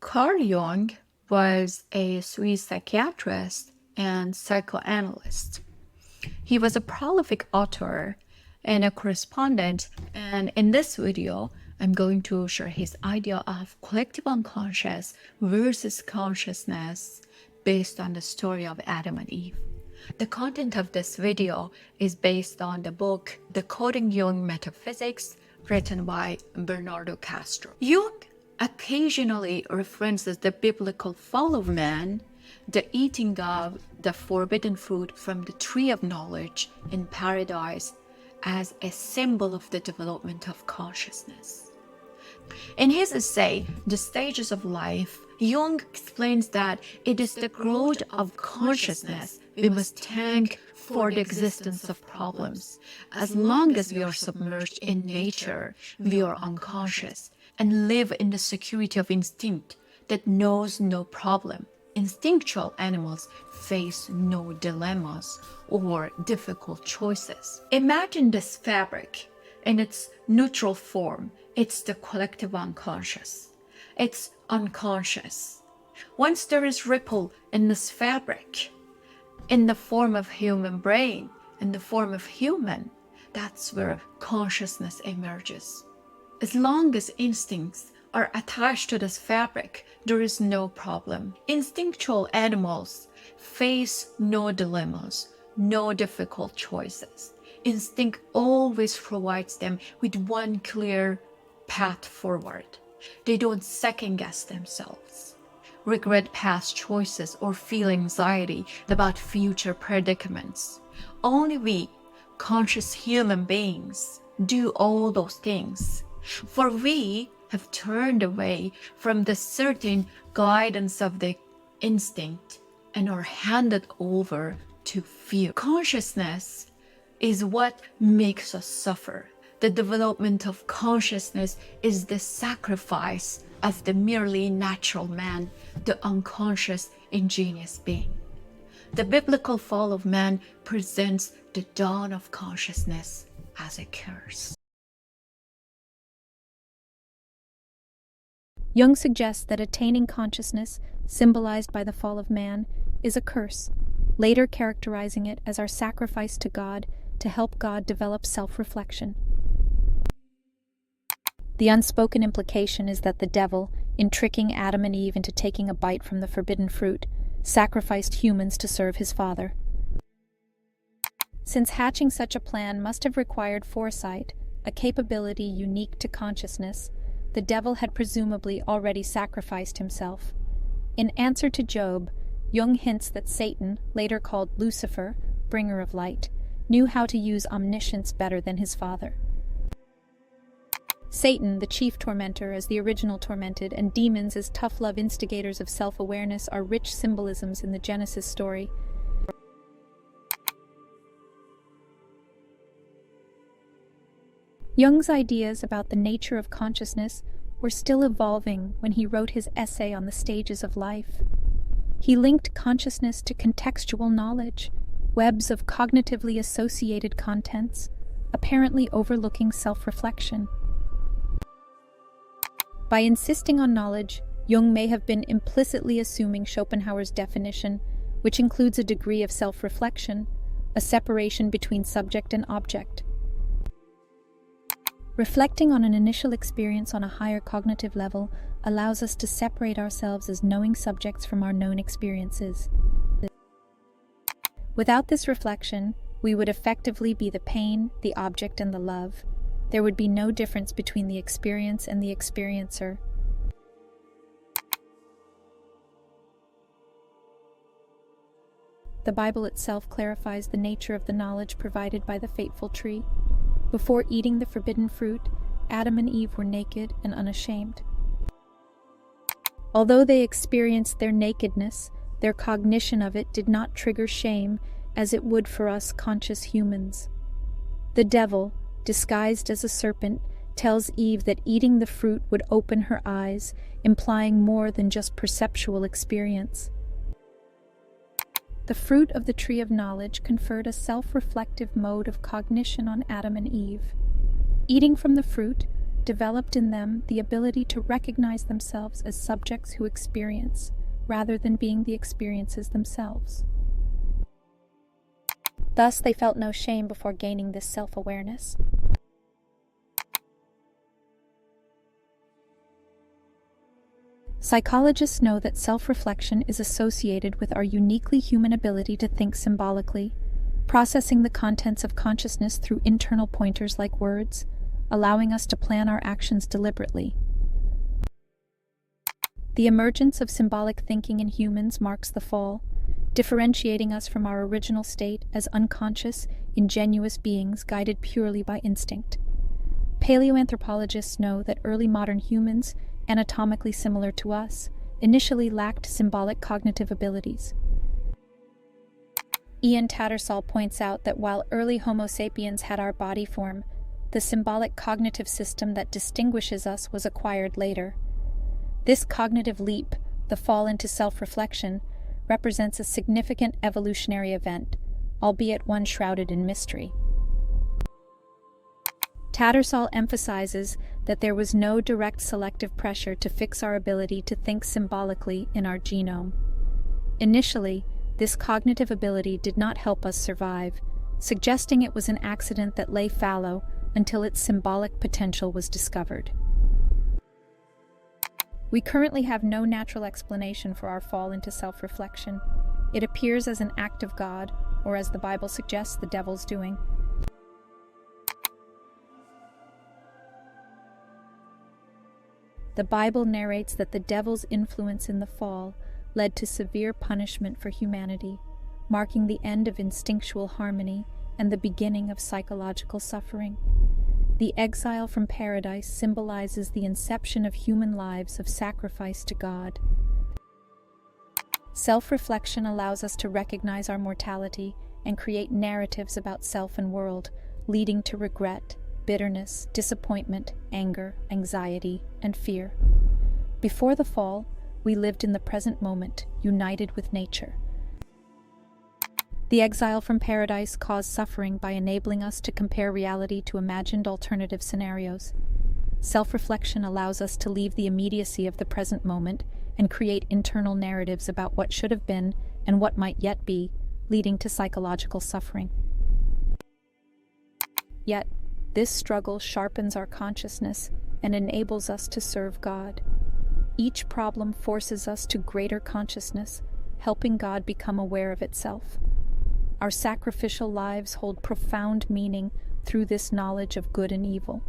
Carl Jung was a Swiss psychiatrist and psychoanalyst. He was a prolific author and a correspondent, and in this video, I'm going to share his idea of collective unconscious versus consciousness based on the story of Adam and Eve. The content of this video is based on the book Decoding Jungmetaphysics, written by Bernardo Castro. Jung occasionally references the biblical fall of man, the eating of the forbidden fruit from the tree of knowledge in paradise, as a symbol of the development of consciousness. In his essay, The Stages of Life, Jung explains that it is the growth of consciousness we must thank for the existence of problems. As long as we are submerged in nature, we are unconscious and live in the security of instinct that knows no problem. Instinctual animals face no dilemmas or difficult choices. Imagine this fabric in its neutral form. It's the collective unconscious. It's unconscious. Once there is ripple in this fabric, in the form of human brain, in the form of human, that's where consciousness emerges. As long as instincts are attached to this fabric, there is no problem. Instinctual animals face no dilemmas, no difficult choices. Instinct always provides them with one clear path forward. They don't second guess themselves, regret past choices, or feel anxiety about future predicaments. Only we, conscious human beings, do all those things. For we have turned away from the certain guidance of the instinct and are handed over to fear. Consciousness is what makes us suffer. The development of consciousness is the sacrifice of the merely natural man, the unconscious, ingenious being. The biblical fall of man presents the dawn of consciousness as a curse. Jung suggests that attaining consciousness, symbolized by the fall of man, is a curse, later characterizing it as our sacrifice to God to help God develop self-reflection. The unspoken implication is that the devil, in tricking Adam and Eve into taking a bite from the forbidden fruit, sacrificed humans to serve his father. Since hatching such a plan must have required foresight, a capability unique to consciousness, the devil had presumably already sacrificed himself. In answer to Job, Jung hints that Satan, later called Lucifer, bringer of light, knew how to use omniscience better than his father. Satan, the chief tormentor, as the original tormented, and demons as tough love instigators of self-awareness are rich symbolisms in the Genesis story. Jung's ideas about the nature of consciousness were still evolving when he wrote his essay on the stages of life. He linked consciousness to contextual knowledge, webs of cognitively associated contents, apparently overlooking self-reflection. By insisting on knowledge, Jung may have been implicitly assuming Schopenhauer's definition, which includes a degree of self-reflection, a separation between subject and object. Reflecting on an initial experience on a higher cognitive level allows us to separate ourselves as knowing subjects from our known experiences. Without this reflection, we would effectively be the pain, the object, and the love. There would be no difference between the experience and the experiencer. The Bible itself clarifies the nature of the knowledge provided by the fateful tree. Before eating the forbidden fruit, Adam and Eve were naked and unashamed. Although they experienced their nakedness, their cognition of it did not trigger shame as it would for us conscious humans. The devil, disguised as a serpent, tells Eve that eating the fruit would open her eyes, implying more than just perceptual experience. The fruit of the tree of knowledge conferred a self-reflective mode of cognition on Adam and Eve. Eating from the fruit, developed in them the ability to recognize themselves as subjects who experience, rather than being the experiences themselves. Thus, they felt no shame before gaining this self-awareness. Psychologists know that self-reflection is associated with our uniquely human ability to think symbolically, processing the contents of consciousness through internal pointers like words, allowing us to plan our actions deliberately. The emergence of symbolic thinking in humans marks the fall, differentiating us from our original state as unconscious, ingenuous beings guided purely by instinct. Paleoanthropologists know that early modern humans, anatomically similar to us, initially lacked symbolic cognitive abilities. Ian Tattersall points out that while early Homo sapiens had our body form, the symbolic cognitive system that distinguishes us was acquired later. This cognitive leap, the fall into self-reflection, represents a significant evolutionary event, albeit one shrouded in mystery. Tattersall emphasizes that there was no direct selective pressure to fix our ability to think symbolically in our genome. Initially, this cognitive ability did not help us survive, suggesting it was an accident that lay fallow until its symbolic potential was discovered. We currently have no natural explanation for our fall into self-reflection. It appears as an act of God, or as the Bible suggests, the devil's doing. The Bible narrates that the devil's influence in the fall led to severe punishment for humanity, marking the end of instinctual harmony and the beginning of psychological suffering. The exile from paradise symbolizes the inception of human lives of sacrifice to God. Self-reflection allows us to recognize our mortality and create narratives about self and world, leading to regret, bitterness, disappointment, anger, anxiety, and fear. Before the fall, we lived in the present moment, united with nature. The exile from paradise caused suffering by enabling us to compare reality to imagined alternative scenarios. Self-reflection allows us to leave the immediacy of the present moment and create internal narratives about what should have been and what might yet be, leading to psychological suffering. Yet, this struggle sharpens our consciousness and enables us to serve God. Each problem forces us to greater consciousness, helping God become aware of itself. Our sacrificial lives hold profound meaning through this knowledge of good and evil.